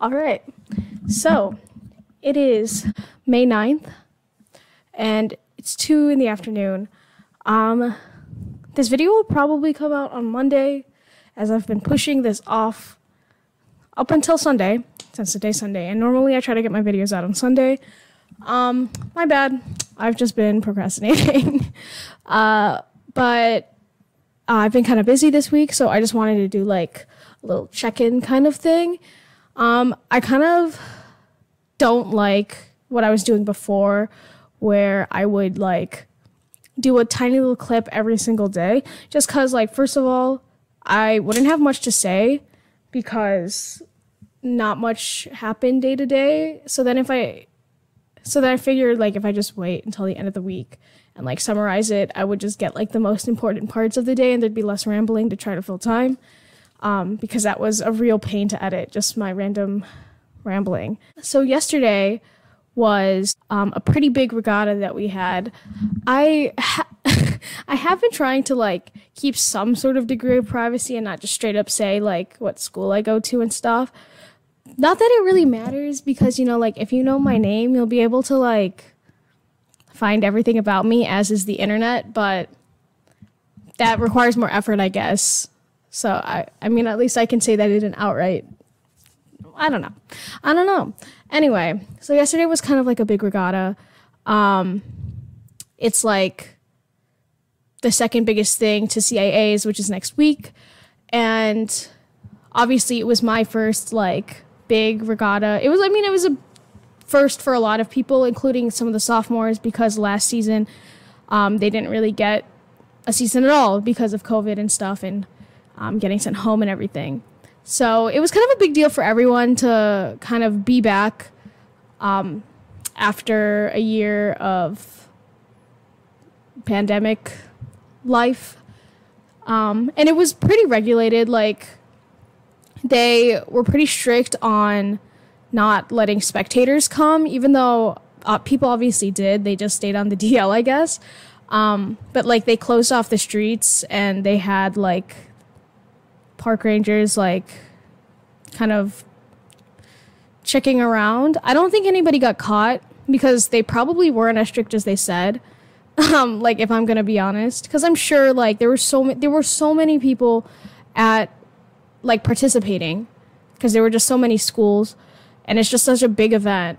All right, so it is May 9th, and it's 2 in the afternoon. This video will probably come out on Monday, as I've been pushing this off up until Sunday, since today's Sunday, and normally I try to get my videos out on Sunday. My bad, I've just been procrastinating, but I've been kind of busy this week, so I just wanted to do like a little check-in kind of thing. I kind of don't like what I was doing before, where I would like do a tiny little clip every single day, just because, like, first of all, I wouldn't have much to say because not much happened day to day. So then I figured, like, if I just wait until the end of the week and like summarize it, I would just get like the most important parts of the day and there'd be less rambling to try to fill time. Because that was a real pain to edit, just my random rambling. So yesterday was a pretty big regatta that we had. I have been trying to like keep some sort of degree of privacy and not just straight up say like what school I go to and stuff. Not that it really matters because, you know, like if you know my name, you'll be able to like find everything about me, as is the internet, but that requires more effort, I guess. So I mean, at least I can say that I didn't outright. I don't know. Anyway, so yesterday was kind of like a big regatta. It's like the second biggest thing to CIA's, which is next week. And obviously it was my first like big regatta. It was a first for a lot of people, including some of the sophomores, because last season they didn't really get a season at all because of COVID and stuff, and getting sent home and everything. So it was kind of a big deal for everyone to kind of be back after a year of pandemic life. And it was pretty regulated. Like, they were pretty strict on not letting spectators come, even though people obviously did. They just stayed on the DL, I guess. But like they closed off the streets and they had like park rangers like kind of checking around. I don't think anybody got caught because they probably weren't as strict as they said. Like, if I'm gonna be honest, because I'm sure like there were so many people at like participating because there were just so many schools and it's just such a big event.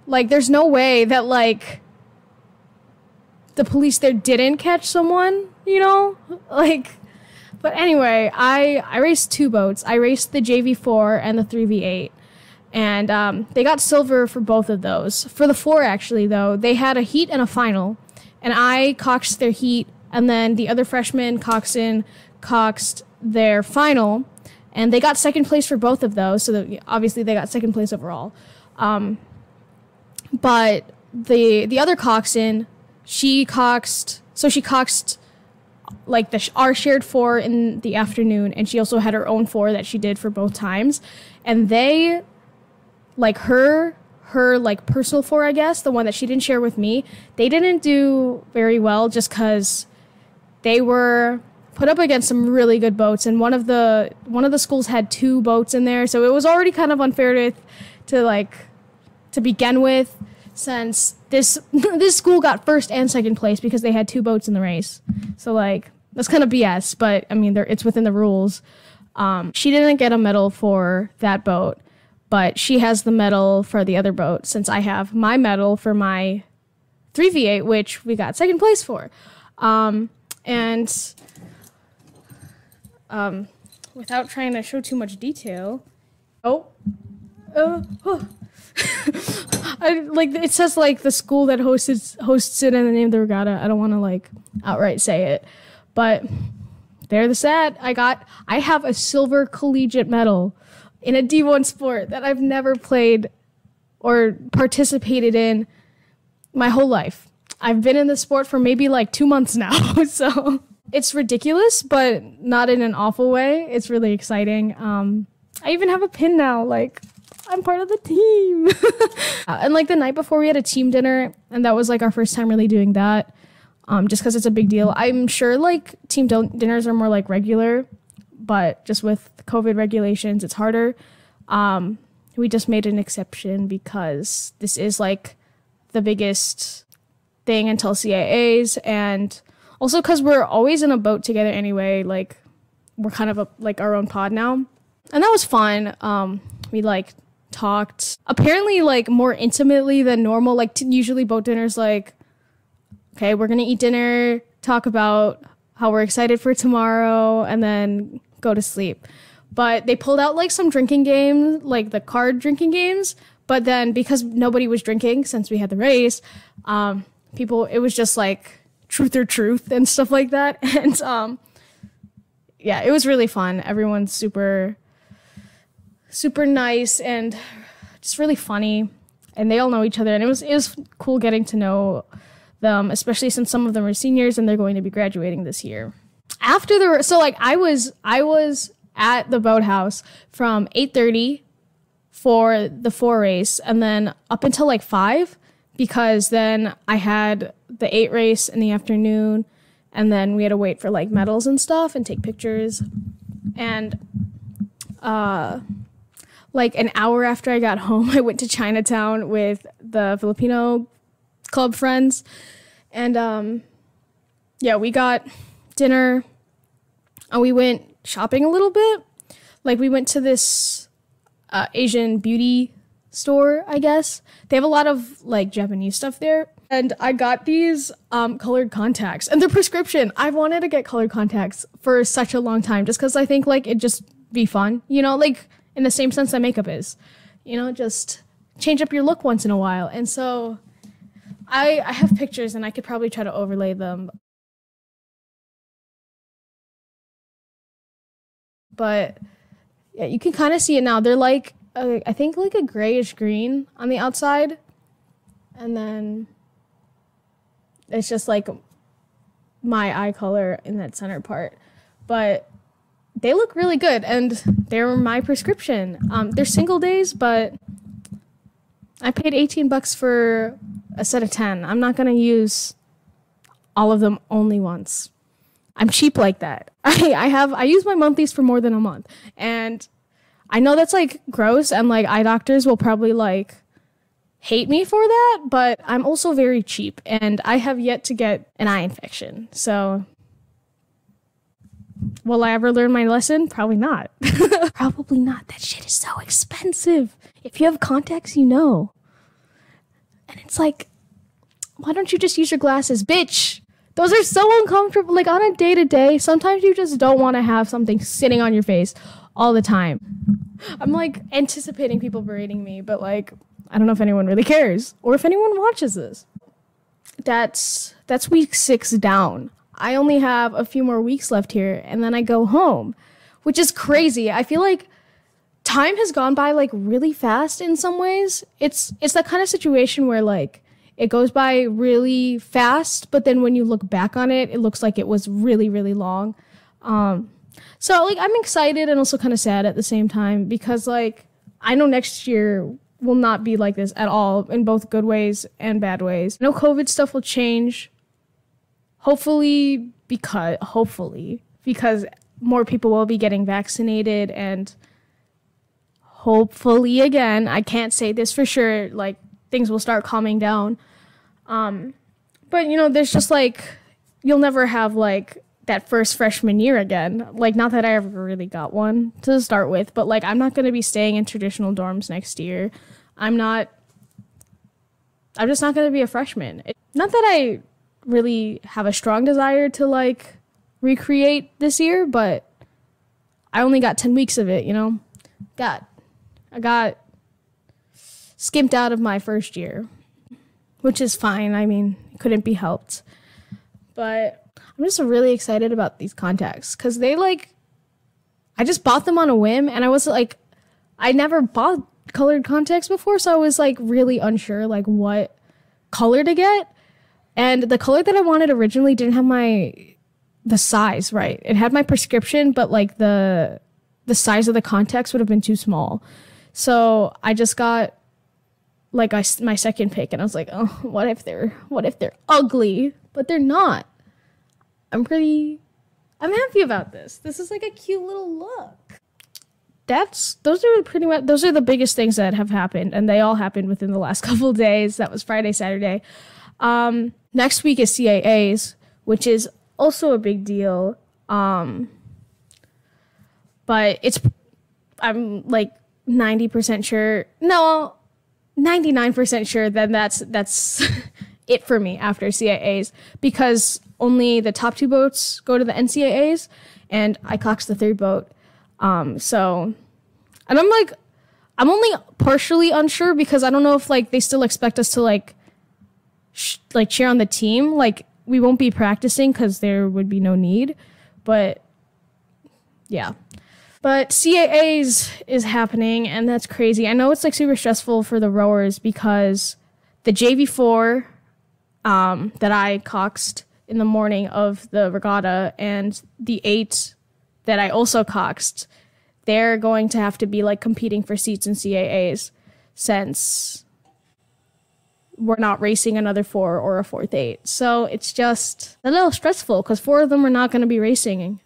Like, there's no way that like the police there didn't catch someone, you know, like. But anyway, I raced 2 boats. I raced the JV4 and the 3v8. And they got silver for both of those. For the 4, actually, though, they had a heat and a final. And I coxed their heat, and then the other freshman coxswain coxed their final. And they got second place for both of those. So that, obviously they got second place overall. But the other coxswain, she coxed like our shared 4 in the afternoon, and she also had her own 4 that she did for both times. And they, like her like personal 4, I guess, the one that she didn't share with me, they didn't do very well just because they were put up against some really good boats, and one of the schools had 2 boats in there, so it was already kind of unfair to begin with, since this school got first and second place because they had 2 boats in the race. So like, that's kind of BS, but I mean, it's within the rules. She didn't get a medal for that boat, but she has the medal for the other boat, since I have my medal for my 3v8, which we got second place for. Without trying to show too much detail, like, it says like the school that hosts it and the name of the regatta. I don't want to like outright say it, but there the stat. I have a silver collegiate medal in a D1 sport that I've never played or participated in my whole life. I've been in the sport for maybe like 2 months now, so it's ridiculous, but not in an awful way. It's really exciting. I even have a pin now, like, I'm part of the team. And like the night before we had a team dinner, and that was like our first time really doing that, just because it's a big deal. I'm sure like team dinners are more like regular, but just with COVID regulations, it's harder. we just made an exception because this is like the biggest thing until CIAs, and also because we're always in a boat together anyway. Like, we're kind of like our own pod now, and that was fun. We like talked apparently like more intimately than normal. Like usually boat dinners, like, okay, we're gonna eat dinner, talk about how we're excited for tomorrow, and then go to sleep. But they pulled out like some drinking games, like the card drinking games. But then because nobody was drinking since we had the race, it was just like truth or truth and stuff like that. And yeah, it was really fun. Everyone's super, super nice and just really funny. And they all know each other. And it was cool getting to know them, especially since some of them are seniors and they're going to be graduating this year. I was at the boathouse from 8:30 for the 4 race, and then up until like 5, because then I had the 8 race in the afternoon, and then we had to wait for like medals and stuff and take pictures. And like an hour after I got home, I went to Chinatown with the Filipino club friends, and yeah, we got dinner and we went shopping a little bit. Like, we went to this Asian beauty store, I guess. They have a lot of like Japanese stuff there. And I got these colored contacts, and they're prescription. I wanted to get colored contacts for such a long time, just because I think like it'd just be fun, you know, like in the same sense that makeup is, you know, just change up your look once in a while. And so I have pictures, and I could probably try to overlay them. But yeah, you can kind of see it now. They're like, I think like a grayish green on the outside. And then it's just like my eye color in that center part. But they look really good, and they're my prescription. They're single days, but I paid $18 for a set of 10. I'm not going to use all of them only once. I'm cheap like that. I use my monthlies for more than a month. And I know that's like gross, and like eye doctors will probably like hate me for that, but I'm also very cheap, and I have yet to get an eye infection. So will I ever learn my lesson? Probably not. Probably not. That shit is so expensive. If you have contacts, you know. And it's like, why don't you just use your glasses, bitch? Those are so uncomfortable. Like, on a day-to-day, sometimes you just don't want to have something sitting on your face all the time. I'm, like, anticipating people berating me, but, like, I don't know if anyone really cares or if anyone watches this. That's week 6 down. I only have a few more weeks left here, and then I go home, which is crazy. I feel like time has gone by, like, really fast in some ways. It's that kind of situation where, like, it goes by really fast, but then when you look back on it, it looks like it was really, really long. So, like, I'm excited and also kind of sad at the same time, because, like, I know next year will not be like this at all, in both good ways and bad ways. No COVID stuff will change. Hopefully, because more people will be getting vaccinated, and hopefully, again, I can't say this for sure, like, things will start calming down. But, you know, there's just, like, you'll never have, like, that first freshman year again. Like, not that I ever really got one to start with, but, like, I'm not going to be staying in traditional dorms next year. I'm just not going to be a freshman. Not that I really have a strong desire to, like, recreate this year, but I only got 10 weeks of it, you know? I got skimped out of my first year, which is fine. I mean, it couldn't be helped. But I'm just really excited about these contacts, because they, like, I just bought them on a whim, and I was like, I never bought colored contacts before, so I was, like, really unsure, like, what color to get. And the color that I wanted originally didn't have the size right. It had my prescription, but, like, the size of the contacts would have been too small. So I just got, like, my second pick, and I was like, oh, what if they're ugly? But they're not. I'm happy about this. This is like a cute little look. those are the biggest things that have happened, and they all happened within the last couple of days. That was Friday, Saturday. Next week is CAAs, which is also a big deal. But I'm like 90% sure, no, 99% sure that that's it for me after CAAs, because only the top 2 boats go to the NCAAs, and I coxed the 3rd boat. And I'm only partially unsure because I don't know if like they still expect us to like cheer on the team. Like we won't be practicing because there would be no need, but yeah. But CAAs is happening, and that's crazy. I know it's like super stressful for the rowers because the JV4 that I coxed in the morning of the regatta and the 8 that I also coxed, they're going to have to be like competing for seats in CAAs since we're not racing another 4 or a 4th 8. So it's just a little stressful because 4 of them are not going to be racing.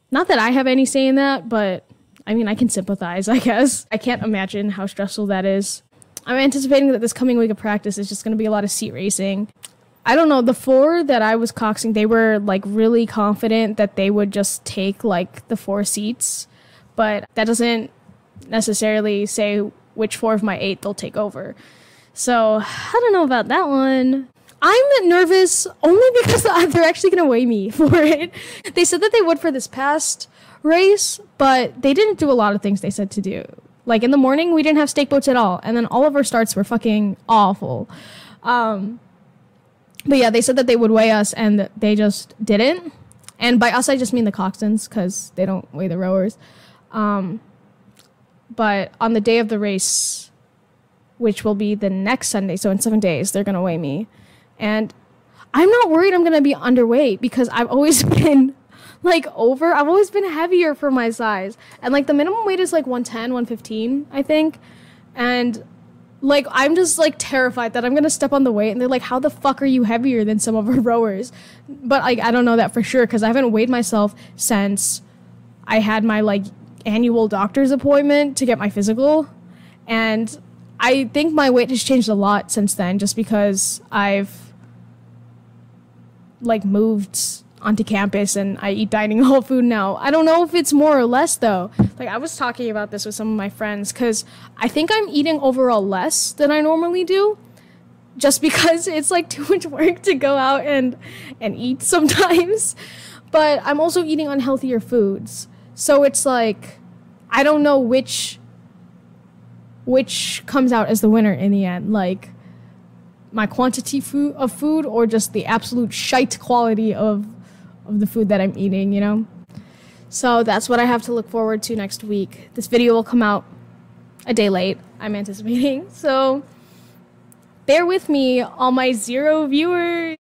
Not that I have any say in that, but I mean, I can sympathize, I guess. I can't imagine how stressful that is. I'm anticipating that this coming week of practice is just going to be a lot of seat racing. I don't know, the 4 that I was coxing, they were like really confident that they would just take like the 4 seats, but that doesn't necessarily say which 4 of my 8 they'll take over. So I don't know about that one. I'm nervous only because they're actually going to weigh me for it. They said that they would for this past race, but they didn't do a lot of things they said to do. Like in the morning, we didn't have stake boats at all, and then all of our starts were fucking awful. But yeah, they said that they would weigh us, and they just didn't. And by us, I just mean the coxswains, because they don't weigh the rowers. But on the day of the race, which will be the next Sunday, so in 7 days, they're going to weigh me. And I'm not worried I'm going to be underweight because I've always been I've always been heavier for my size. And like the minimum weight is like 110, 115, I think. And like, I'm just like terrified that I'm going to step on the weight and they're like, how the fuck are you heavier than some of our rowers? But like, I don't know that for sure because I haven't weighed myself since I had my like annual doctor's appointment to get my physical. And I think my weight has changed a lot since then just because I've like moved onto campus and I eat dining hall food now. I don't know if it's more or less though. Like I was talking about this with some of my friends because I think I'm eating overall less than I normally do just because it's like too much work to go out and eat sometimes. But I'm also eating unhealthier foods. So it's like, I don't know which comes out as the winner in the end. Like my quantity of food or just the absolute shite quality of the food that I'm eating, you know? So that's what I have to look forward to next week. This video will come out a day late, I'm anticipating. So bear with me, all my 0 viewers.